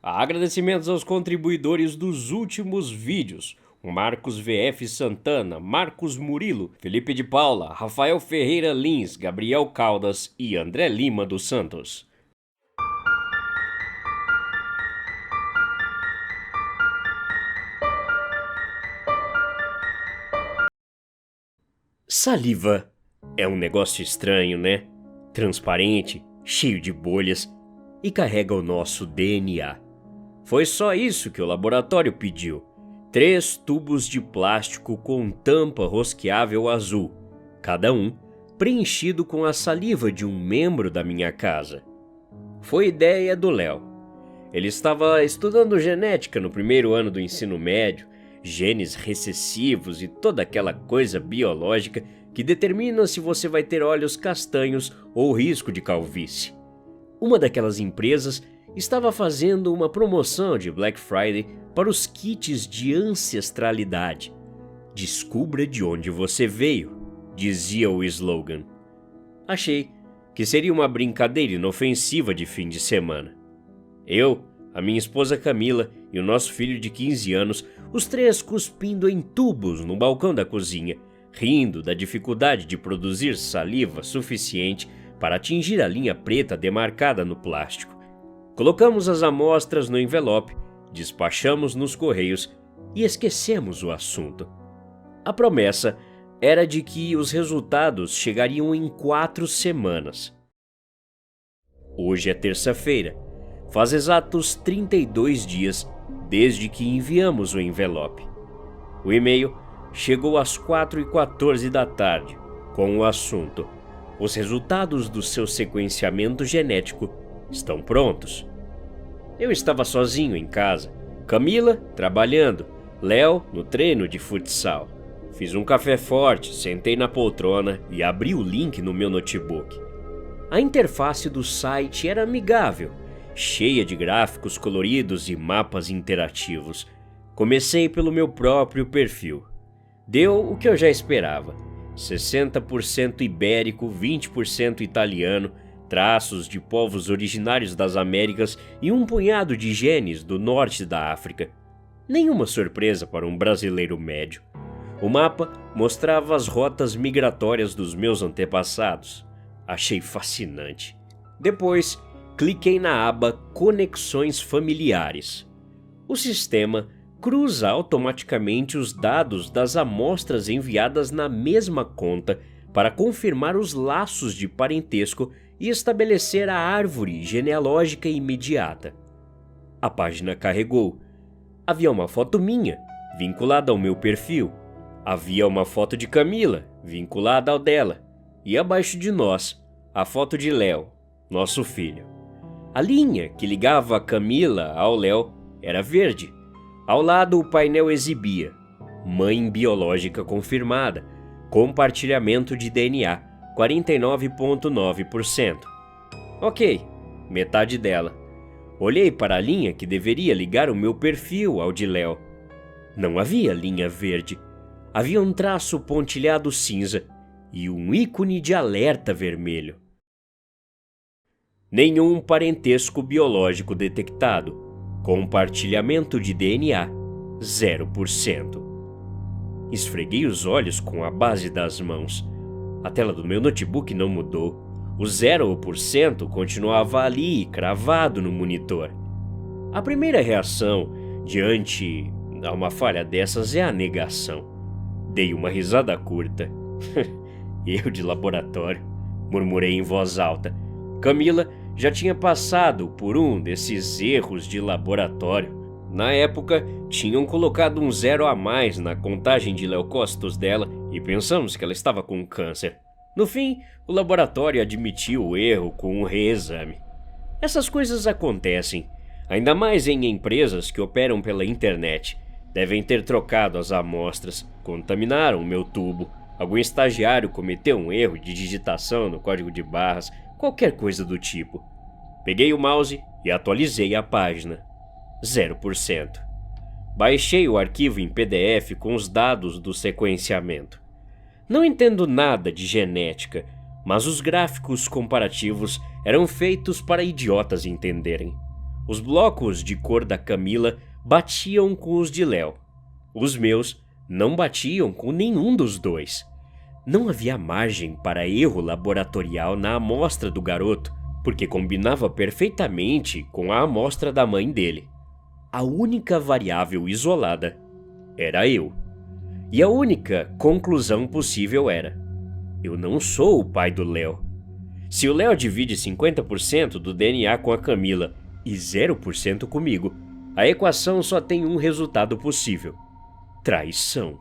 Agradecimentos aos contribuidores dos últimos vídeos: Marcos VF Santana, Marcos Murilo, Felipe de Paula, Rafael Ferreira Lins, Gabriel Caldas e André Lima dos Santos. Saliva é um negócio estranho, né? Transparente, cheio de bolhas e carrega o nosso DNA. Foi só isso que o laboratório pediu: 3 tubos de plástico com tampa rosqueável azul, cada um preenchido com a saliva de um membro da minha casa. Foi ideia do Léo. Ele estava estudando genética no primeiro ano do ensino médio, genes recessivos e toda aquela coisa biológica que determina se você vai ter olhos castanhos ou risco de calvície. Uma daquelas empresas estava fazendo uma promoção de Black Friday para os kits de ancestralidade. Descubra de onde você veio, dizia o slogan. Achei que seria uma brincadeira inofensiva de fim de semana. Eu, a minha esposa Camila e o nosso filho de 15 anos, os 3 cuspindo em tubos no balcão da cozinha, rindo da dificuldade de produzir saliva suficiente para atingir a linha preta demarcada no plástico. Colocamos as amostras no envelope, despachamos nos correios e esquecemos o assunto. A promessa era de que os resultados chegariam em 4 semanas. Hoje é terça-feira. Faz exatos 32 dias desde que enviamos o envelope. O e-mail chegou às 4h14 da tarde, com o assunto: os resultados do seu sequenciamento genético estão prontos. Eu estava sozinho em casa, Camila trabalhando, Léo no treino de futsal. Fiz um café forte, sentei na poltrona e abri o link no meu notebook. A interface do site era amigável, cheia de gráficos coloridos e mapas interativos. Comecei pelo meu próprio perfil. Deu o que eu já esperava: 60% ibérico, 20% italiano, traços de povos originários das Américas e um punhado de genes do norte da África. Nenhuma surpresa para um brasileiro médio. O mapa mostrava as rotas migratórias dos meus antepassados. Achei fascinante. Depois, cliquei na aba Conexões Familiares. O sistema cruza automaticamente os dados das amostras enviadas na mesma conta para confirmar os laços de parentesco e estabelecer a árvore genealógica imediata. A página carregou. Havia uma foto minha, vinculada ao meu perfil. Havia uma foto de Camila, vinculada ao dela. E abaixo de nós, a foto de Léo, nosso filho. A linha que ligava a Camila ao Léo era verde. Ao lado, o painel exibia: mãe biológica confirmada, compartilhamento de DNA, 49,9%. Ok, metade dela. Olhei para a linha que deveria ligar o meu perfil ao de Léo. Não havia linha verde. Havia um traço pontilhado cinza e um ícone de alerta vermelho. Nenhum parentesco biológico detectado. Compartilhamento de DNA, 0%. Esfreguei os olhos com a base das mãos. A tela do meu notebook não mudou. O 0% continuava ali, cravado no monitor. A primeira reação diante a uma falha dessas é a negação. Dei uma risada curta. Eu de laboratório, murmurei em voz alta. Camila já tinha passado por um desses erros de laboratório. Na época, tinham colocado um 0 a mais na contagem de leucócitos dela e pensamos que ela estava com câncer. No fim, o laboratório admitiu o erro com um reexame. Essas coisas acontecem, ainda mais em empresas que operam pela internet. Devem ter trocado as amostras, contaminaram o meu tubo. Algum estagiário cometeu um erro de digitação no código de barras, qualquer coisa do tipo. Peguei o mouse e atualizei a página. 0%. Baixei o arquivo em PDF com os dados do sequenciamento. Não entendo nada de genética, mas os gráficos comparativos eram feitos para idiotas entenderem. Os blocos de cor da Camila batiam com os de Léo. Os meus não batiam com nenhum dos dois. Não havia margem para erro laboratorial na amostra do garoto, porque combinava perfeitamente com a amostra da mãe dele. A única variável isolada era eu. E a única conclusão possível era: eu não sou o pai do Léo. Se o Léo divide 50% do DNA com a Camila e 0% comigo, a equação só tem um resultado possível: traição.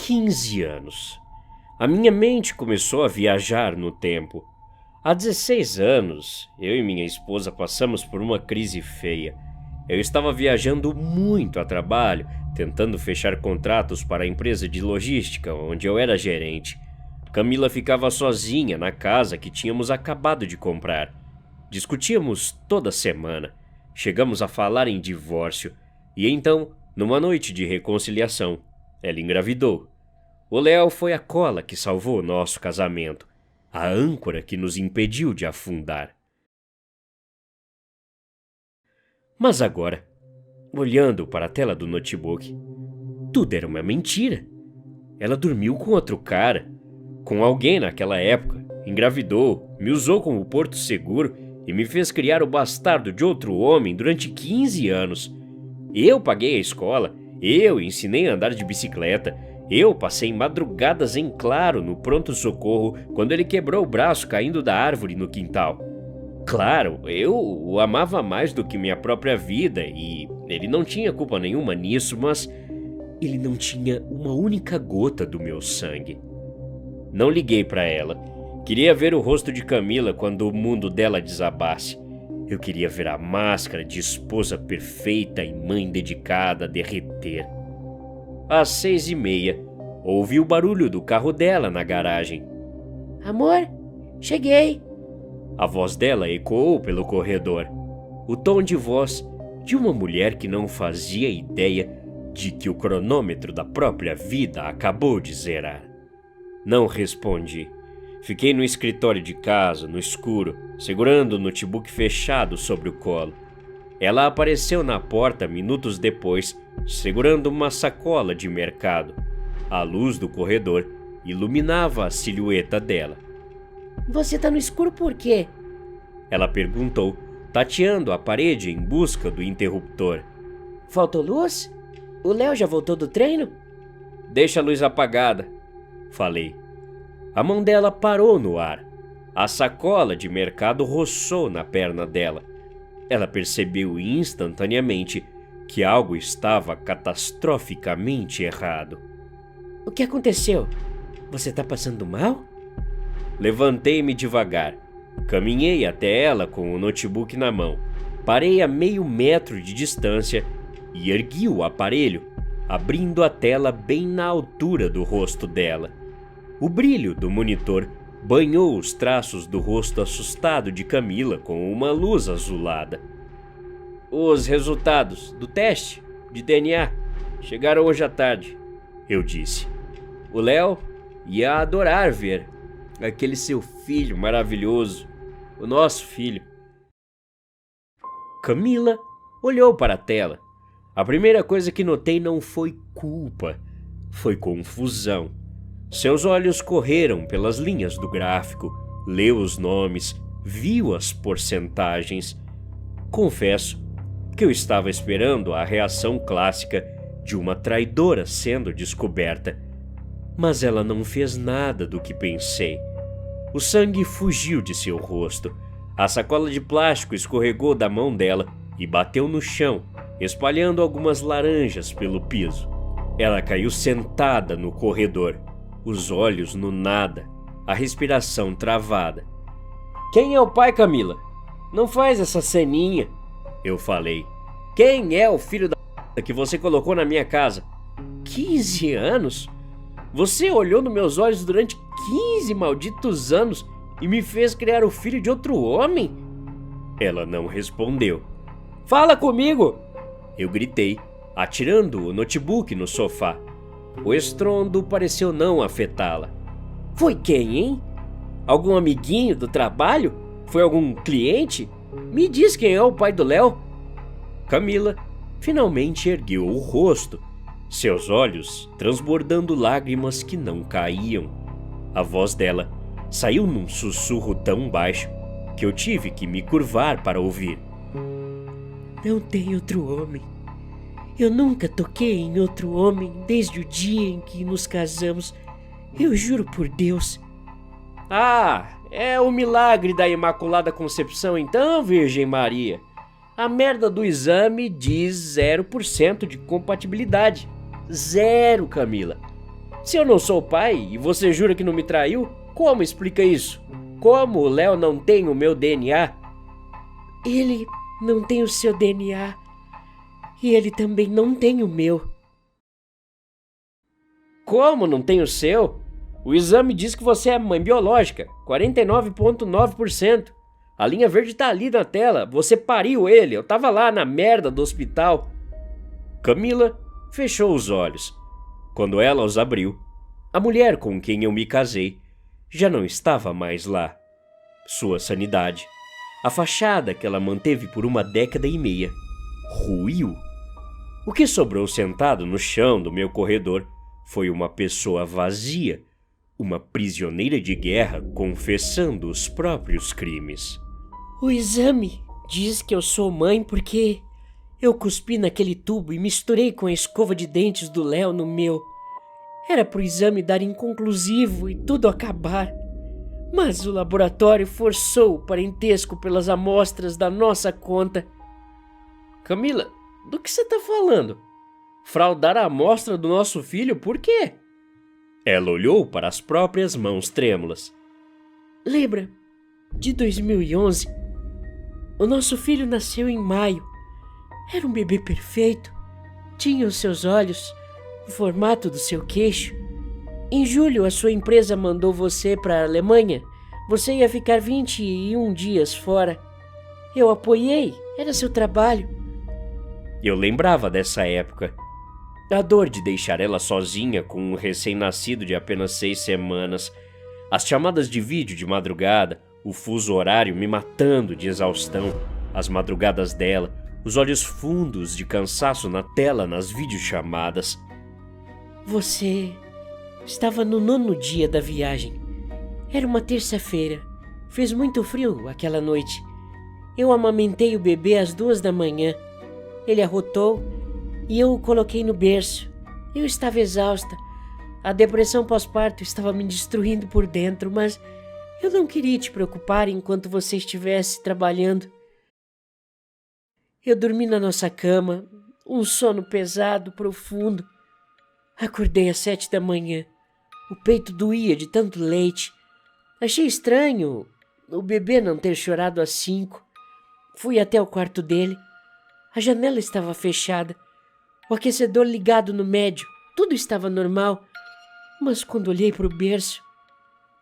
15 anos. A minha mente começou a viajar no tempo. Há 16 anos, eu e minha esposa passamos por uma crise feia. Eu estava viajando muito a trabalho, tentando fechar contratos para a empresa de logística onde eu era gerente. Camila ficava sozinha na casa que tínhamos acabado de comprar. Discutíamos toda semana. Chegamos a falar em divórcio. E então, numa noite de reconciliação, ela engravidou. O Léo foi a cola que salvou o nosso casamento, a âncora que nos impediu de afundar. Mas agora, olhando para a tela do notebook, tudo era uma mentira. Ela dormiu com outro cara, com alguém naquela época, engravidou, me usou como porto seguro e me fez criar o bastardo de outro homem durante 15 anos. Eu paguei a escola, eu ensinei a andar de bicicleta, eu passei madrugadas em claro no pronto-socorro quando ele quebrou o braço caindo da árvore no quintal. Claro, eu o amava mais do que minha própria vida e ele não tinha culpa nenhuma nisso, mas ele não tinha uma única gota do meu sangue. Não liguei para ela. Queria ver o rosto de Camila quando o mundo dela desabasse. Eu queria ver a máscara de esposa perfeita e mãe dedicada derreter. Às 6h30, ouvi o barulho do carro dela na garagem. Amor, cheguei. A voz dela ecoou pelo corredor. O tom de voz de uma mulher que não fazia ideia de que o cronômetro da própria vida acabou de zerar. Não respondi. Fiquei no escritório de casa, no escuro, segurando o notebook fechado sobre o colo. Ela apareceu na porta minutos depois, segurando uma sacola de mercado. A luz do corredor iluminava a silhueta dela. Você tá no escuro por quê? Ela perguntou, tateando a parede em busca do interruptor. Faltou luz? O Léo já voltou do treino? Deixa a luz apagada, falei. A mão dela parou no ar. A sacola de mercado roçou na perna dela. Ela percebeu instantaneamente que algo estava catastroficamente errado. O que aconteceu? Você tá passando mal? Levantei-me devagar. Caminhei até ela com o notebook na mão. Parei a meio metro de distância e ergui o aparelho, abrindo a tela bem na altura do rosto dela. O brilho do monitor banhou os traços do rosto assustado de Camila com uma luz azulada. Os resultados do teste de DNA chegaram hoje à tarde, eu disse. O Léo ia adorar ver aquele seu filho maravilhoso, o nosso filho. Camila olhou para a tela. A primeira coisa que notei não foi culpa, foi confusão. Seus olhos correram pelas linhas do gráfico, leu os nomes, viu as porcentagens. Confesso que eu estava esperando a reação clássica de uma traidora sendo descoberta. Mas ela não fez nada do que pensei. O sangue fugiu de seu rosto. A sacola de plástico escorregou da mão dela e bateu no chão, espalhando algumas laranjas pelo piso. Ela caiu sentada no corredor, os olhos no nada, a respiração travada. Quem é o pai, Camila? Não faz essa ceninha, eu falei. Quem é o filho da p*** que você colocou na minha casa? 15 anos? Você olhou nos meus olhos durante 15 malditos anos e me fez criar o filho de outro homem? Ela não respondeu. Fala comigo! Eu gritei, atirando o notebook no sofá. O estrondo pareceu não afetá-la. Foi quem, hein? Algum amiguinho do trabalho? Foi algum cliente? Me diz quem é o pai do Léo. Camila finalmente ergueu o rosto, seus olhos transbordando lágrimas que não caíam. A voz dela saiu num sussurro tão baixo que eu tive que me curvar para ouvir. Não tem outro homem. Eu nunca toquei em outro homem desde o dia em que nos casamos. Eu juro por Deus. Ah, é o milagre da Imaculada Concepção então, Virgem Maria. A merda do exame diz 0% de compatibilidade. 0, Camila. Se eu não sou pai e você jura que não me traiu, como explica isso? Como o Léo não tem o meu DNA? Ele não tem o seu DNA. E ele também não tem o meu. Como não tem o seu? O exame diz que você é mãe biológica, 49,9%. A linha verde tá ali na tela, você pariu ele, eu tava lá na merda do hospital. Camila fechou os olhos. Quando ela os abriu, a mulher com quem eu me casei já não estava mais lá. Sua sanidade, a fachada que ela manteve por 1,5 décadas, ruiu. O que sobrou sentado no chão do meu corredor foi uma pessoa vazia, uma prisioneira de guerra confessando os próprios crimes. O exame diz que eu sou mãe porque eu cuspi naquele tubo e misturei com a escova de dentes do Léo no meu. Era pro exame dar inconclusivo e tudo acabar. Mas o laboratório forçou o parentesco pelas amostras da nossa conta. Camila, do que você tá falando? Fraudar a amostra do nosso filho por quê? Ela olhou para as próprias mãos trêmulas. Lembra de 2011? O nosso filho nasceu em maio. Era um bebê perfeito. Tinha os seus olhos, o formato do seu queixo. Em julho, a sua empresa mandou você para a Alemanha. Você ia ficar 21 dias fora. Eu apoiei, era seu trabalho. Eu lembrava dessa época. A dor de deixar ela sozinha com um recém-nascido de apenas 6 semanas. As chamadas de vídeo de madrugada, o fuso horário me matando de exaustão. As madrugadas dela, os olhos fundos de cansaço na tela nas videochamadas. Você estava no 9º dia da viagem. Era uma terça-feira. Fez muito frio aquela noite. Eu amamentei o bebê às 2 da manhã. Ele arrotou e eu o coloquei no berço. Eu estava exausta. A depressão pós-parto estava me destruindo por dentro, mas eu não queria te preocupar enquanto você estivesse trabalhando. Eu dormi na nossa cama, um sono pesado, profundo. Acordei às 7 da manhã. O peito doía de tanto leite. Achei estranho o bebê não ter chorado às 5. Fui até o quarto dele. A janela estava fechada. O aquecedor ligado no médio. Tudo estava normal. Mas quando olhei para o berço...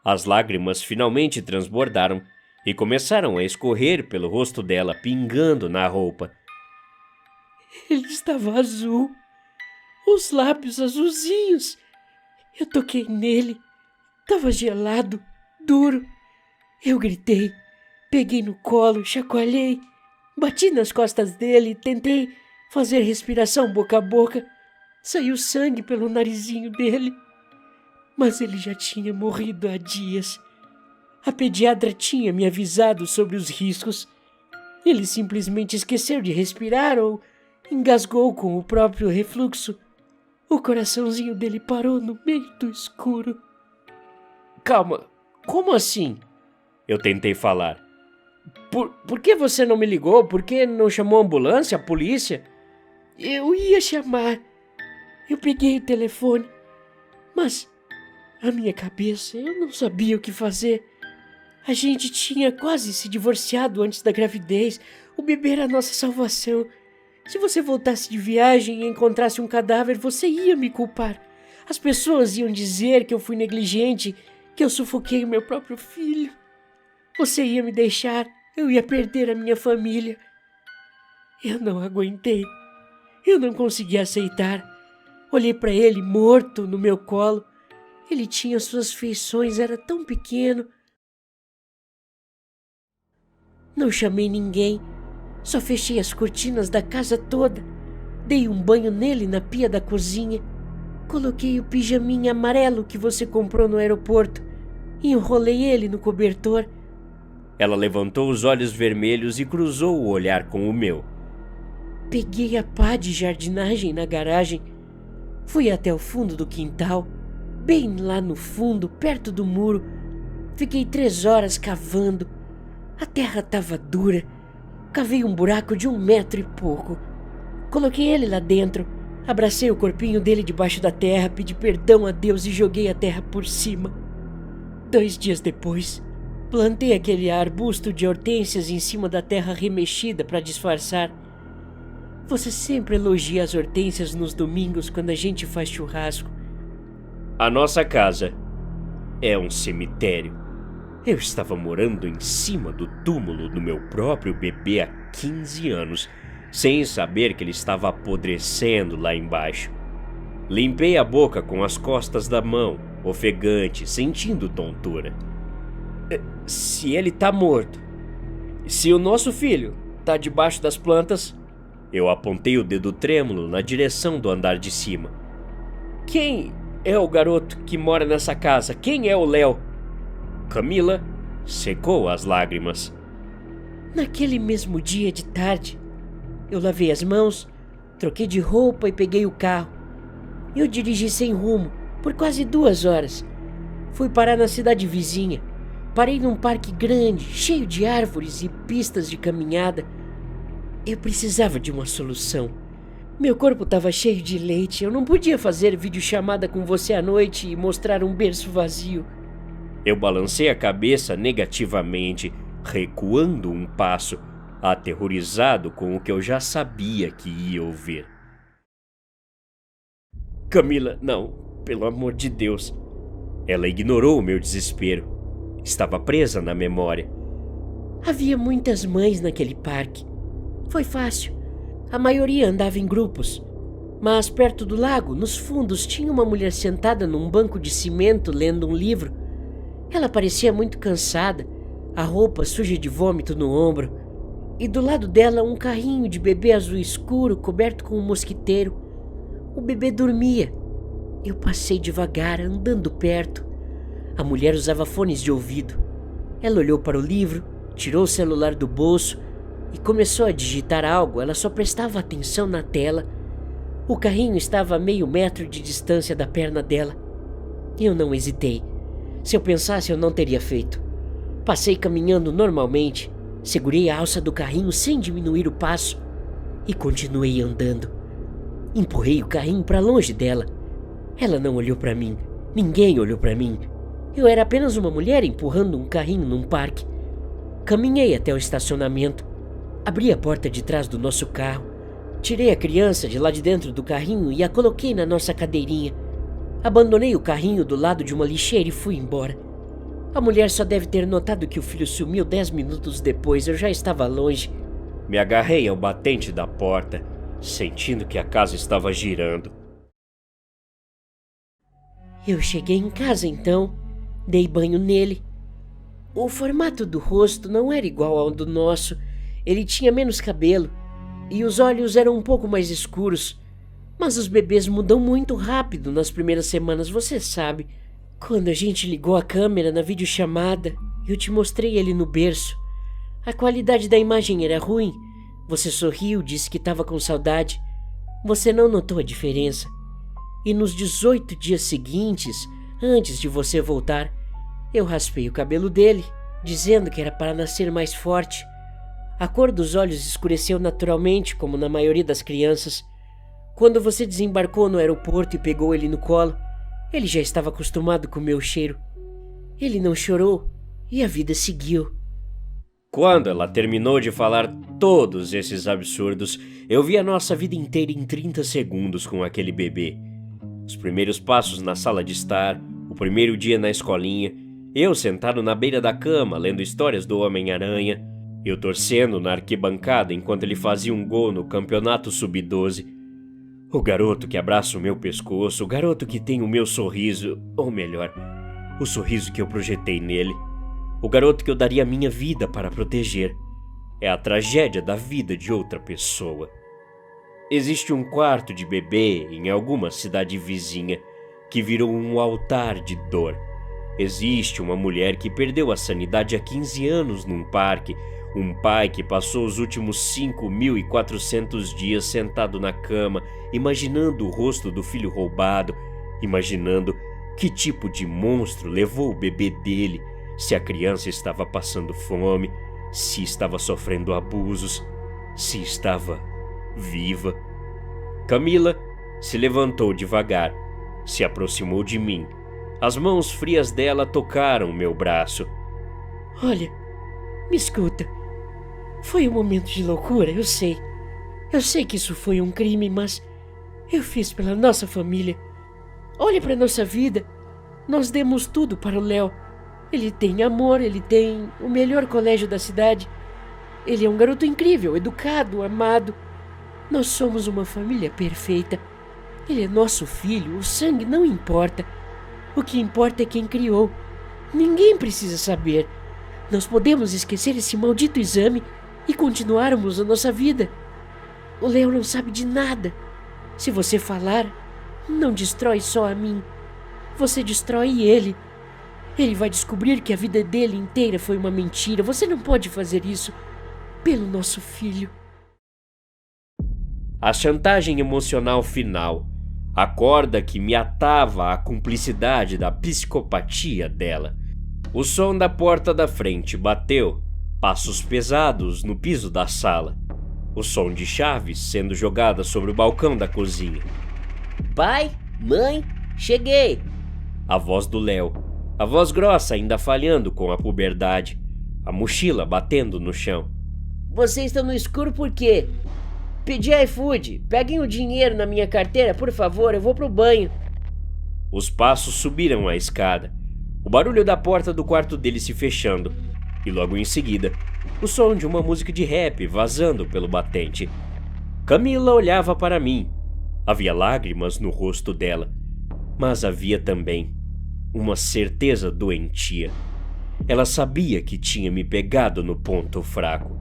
As lágrimas finalmente transbordaram e começaram a escorrer pelo rosto dela, pingando na roupa. Ele estava azul. Os lábios azulzinhos. Eu toquei nele. Estava gelado, duro. Eu gritei. Peguei no colo, chacoalhei. Bati nas costas dele e tentei fazer respiração boca a boca. Saiu sangue pelo narizinho dele. Mas ele já tinha morrido há dias. A pediatra tinha me avisado sobre os riscos. Ele simplesmente esqueceu de respirar ou engasgou com o próprio refluxo. O coraçãozinho dele parou no meio do escuro. Calma, como assim? Eu tentei falar. Por que você não me ligou? Por que não chamou a ambulância, a polícia? Eu ia chamar. Eu peguei o telefone. Mas a minha cabeça, eu não sabia o que fazer. A gente tinha quase se divorciado antes da gravidez. O bebê era a nossa salvação. Se você voltasse de viagem e encontrasse um cadáver, você ia me culpar. As pessoas iam dizer que eu fui negligente, que eu sufoquei o meu próprio filho. Você ia me deixar, eu ia perder a minha família. Eu não aguentei. Eu não consegui aceitar. Olhei para ele morto no meu colo. Ele tinha suas feições, era tão pequeno. Não chamei ninguém. Só fechei as cortinas da casa toda, dei um banho nele na pia da cozinha, coloquei o pijaminha amarelo que você comprou no aeroporto e enrolei ele no cobertor. Ela levantou os olhos vermelhos e cruzou o olhar com o meu. Peguei a pá de jardinagem na garagem, fui até o fundo do quintal, bem lá no fundo, perto do muro. Fiquei 3 horas cavando. A terra estava dura. Cavei um buraco de 1 metro e pouco. Coloquei ele lá dentro, abracei o corpinho dele debaixo da terra, pedi perdão a Deus e joguei a terra por cima. 2 dias depois, plantei aquele arbusto de hortênsias em cima da terra remexida para disfarçar. Você sempre elogia as hortênsias nos domingos quando a gente faz churrasco. A nossa casa é um cemitério. Eu estava morando em cima do túmulo do meu próprio bebê há 15 anos, sem saber que ele estava apodrecendo lá embaixo. Limpei a boca com as costas da mão, ofegante, sentindo tontura. Se ele tá morto, se o nosso filho tá debaixo das plantas... Eu apontei o dedo trêmulo na direção do andar de cima. Quem é o garoto que mora nessa casa? Quem é o Léo? Camila secou as lágrimas. Naquele mesmo dia de tarde, eu lavei as mãos, troquei de roupa e peguei o carro. Eu dirigi sem rumo por quase 2 horas. Fui parar na cidade vizinha. Parei num parque grande, cheio de árvores e pistas de caminhada. Eu precisava de uma solução. Meu corpo estava cheio de leite. Eu não podia fazer videochamada com você à noite e mostrar um berço vazio. Eu balancei a cabeça negativamente, recuando um passo, aterrorizado com o que eu já sabia que ia ouvir. Camila, não, pelo amor de Deus. Ela ignorou o meu desespero. Estava presa na memória. Havia muitas mães naquele parque. Foi fácil. A maioria andava em grupos. Mas perto do lago, nos fundos, tinha uma mulher sentada num banco de cimento lendo um livro. Ela parecia muito cansada, a roupa suja de vômito no ombro. E do lado dela um carrinho de bebê azul escuro coberto com um mosquiteiro. O bebê dormia. Eu passei devagar, andando perto. A mulher usava fones de ouvido. Ela olhou para o livro, tirou o celular do bolso e começou a digitar algo. Ela só prestava atenção na tela. O carrinho estava a meio metro de distância da perna dela. Eu não hesitei. Se eu pensasse, eu não teria feito. Passei caminhando normalmente, segurei a alça do carrinho sem diminuir o passo e continuei andando. Empurrei o carrinho para longe dela. Ela não olhou para mim. Ninguém olhou para mim. Eu era apenas uma mulher empurrando um carrinho num parque. Caminhei até o estacionamento. Abri a porta de trás do nosso carro. Tirei a criança de lá de dentro do carrinho e a coloquei na nossa cadeirinha. Abandonei o carrinho do lado de uma lixeira e fui embora. A mulher só deve ter notado que o filho sumiu 10 minutos depois. Eu já estava longe. Me agarrei ao batente da porta, sentindo que a casa estava girando. Eu cheguei em casa então, dei banho nele. O formato do rosto não era igual ao do nosso. Ele tinha menos cabelo e os olhos eram um pouco mais escuros. Mas os bebês mudam muito rápido nas primeiras semanas, você sabe. Quando a gente ligou a câmera na videochamada, eu te mostrei ele no berço. A qualidade da imagem era ruim. Você sorriu, disse que estava com saudade. Você não notou a diferença. E nos 18 dias seguintes, antes de você voltar, eu raspei o cabelo dele, dizendo que era para nascer mais forte. A cor dos olhos escureceu naturalmente, como na maioria das crianças. Quando você desembarcou no aeroporto e pegou ele no colo, ele já estava acostumado com o meu cheiro. Ele não chorou e a vida seguiu. Quando ela terminou de falar todos esses absurdos, eu vi a nossa vida inteira em 30 segundos com aquele bebê. Os primeiros passos na sala de estar, o primeiro dia na escolinha, eu sentado na beira da cama lendo histórias do Homem-Aranha, eu torcendo na arquibancada enquanto ele fazia um gol no campeonato sub-12. O garoto que abraça o meu pescoço, o garoto que tem o meu sorriso, ou melhor, o sorriso que eu projetei nele. O garoto que eu daria a minha vida para proteger. é a tragédia da vida de outra pessoa. Existe um quarto de bebê em alguma cidade vizinha que virou um altar de dor. Existe uma mulher que perdeu a sanidade há 15 anos num parque. Um pai que passou os últimos 5.400 dias sentado na cama, imaginando o rosto do filho roubado, imaginando que tipo de monstro levou o bebê dele, se a criança estava passando fome, se estava sofrendo abusos, se estava viva. Camila se levantou devagar, se aproximou de mim. As mãos frias dela tocaram meu braço. Olha, me escuta. Foi um momento de loucura, eu sei. Eu sei que isso foi um crime, mas eu fiz pela nossa família. Olhe para nossa vida. Nós demos tudo para o Léo. Ele tem amor, ele tem o melhor colégio da cidade. Ele é um garoto incrível, educado, amado. Nós somos uma família perfeita. Ele é nosso filho, o sangue não importa. O que importa é quem criou. Ninguém precisa saber. Nós podemos esquecer esse maldito exame e continuarmos a nossa vida. O Léo não sabe de nada. Se você falar, não destrói só a mim. Você destrói ele. Ele vai descobrir que a vida dele inteira foi uma mentira. Você não pode fazer isso pelo nosso filho. A chantagem emocional final, a corda que me atava à cumplicidade da psicopatia dela. O som da porta da frente bateu, passos pesados no piso da sala. O som de chaves sendo jogadas sobre o balcão da cozinha. Pai, mãe, cheguei! A voz do Léo, a voz grossa ainda falhando com a puberdade, a mochila batendo no chão. Vocês estão no escuro por quê? Pedi iFood, peguem o dinheiro na minha carteira, por favor, eu vou pro banho. Os passos subiram a escada, o barulho da porta do quarto dele se fechando, e logo em seguida, o som de uma música de rap vazando pelo batente. Camila olhava para mim. Havia lágrimas no rosto dela, mas havia também uma certeza doentia. Ela sabia que tinha me pegado no ponto fraco.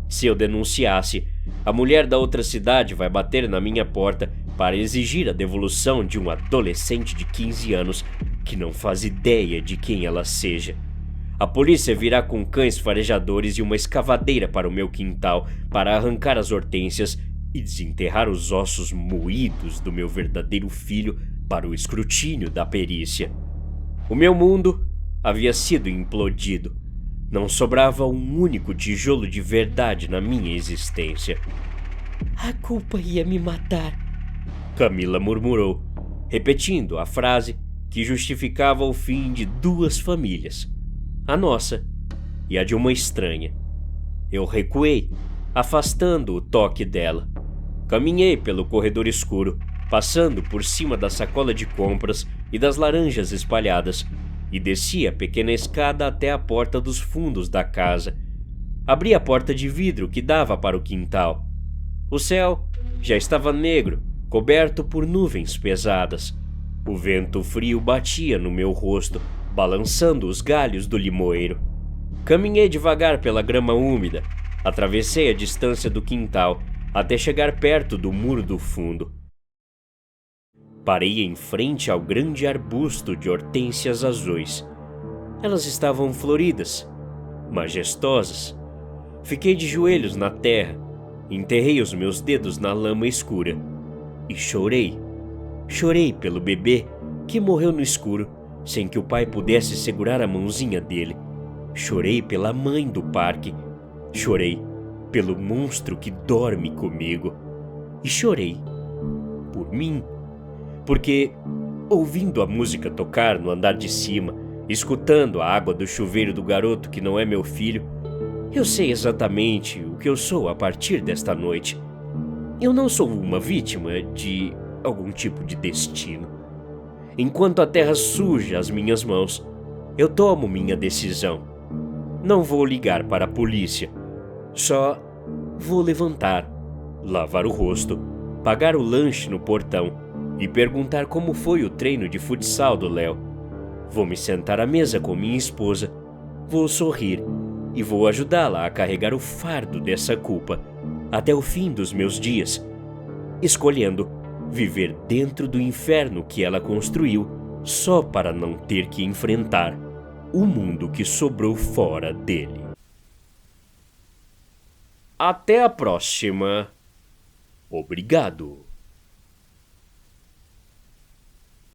Se eu denunciasse, a mulher da outra cidade vai bater na minha porta para exigir a devolução de um adolescente de 15 anos que não faz ideia de quem ela seja. A polícia virá com cães farejadores e uma escavadeira para o meu quintal para arrancar as hortênsias e desenterrar os ossos moídos do meu verdadeiro filho para o escrutínio da perícia. O meu mundo havia sido implodido. Não sobrava um único tijolo de verdade na minha existência. A culpa ia me matar, Camila murmurou, repetindo a frase que justificava o fim de duas famílias, a nossa e a de uma estranha. Eu recuei, afastando o toque dela. Caminhei pelo corredor escuro, passando por cima da sacola de compras e das laranjas espalhadas, e desci a pequena escada até a porta dos fundos da casa. Abri a porta de vidro que dava para o quintal. O céu já estava negro, coberto por nuvens pesadas. O vento frio batia no meu rosto, balançando os galhos do limoeiro. Caminhei devagar pela grama úmida, atravessei a distância do quintal até chegar perto do muro do fundo. Parei em frente ao grande arbusto de hortênsias azuis. Elas estavam floridas, majestosas. Fiquei de joelhos na terra, enterrei os meus dedos na lama escura e chorei. Chorei pelo bebê que morreu no escuro, sem que o pai pudesse segurar a mãozinha dele. Chorei pela mãe do parque. Chorei pelo monstro que dorme comigo. E chorei por mim. Porque, ouvindo a música tocar no andar de cima, escutando a água do chuveiro do garoto que não é meu filho, eu sei exatamente o que eu sou a partir desta noite. Eu não sou uma vítima de algum tipo de destino. Enquanto a terra suja as minhas mãos, eu tomo minha decisão. Não vou ligar para a polícia. Só vou levantar, lavar o rosto, pagar o lanche no portão e perguntar como foi o treino de futsal do Léo. Vou me sentar à mesa com minha esposa, vou sorrir e vou ajudá-la a carregar o fardo dessa culpa até o fim dos meus dias, escolhendo viver dentro do inferno que ela construiu só para não ter que enfrentar o mundo que sobrou fora dele. Até a próxima. Obrigado.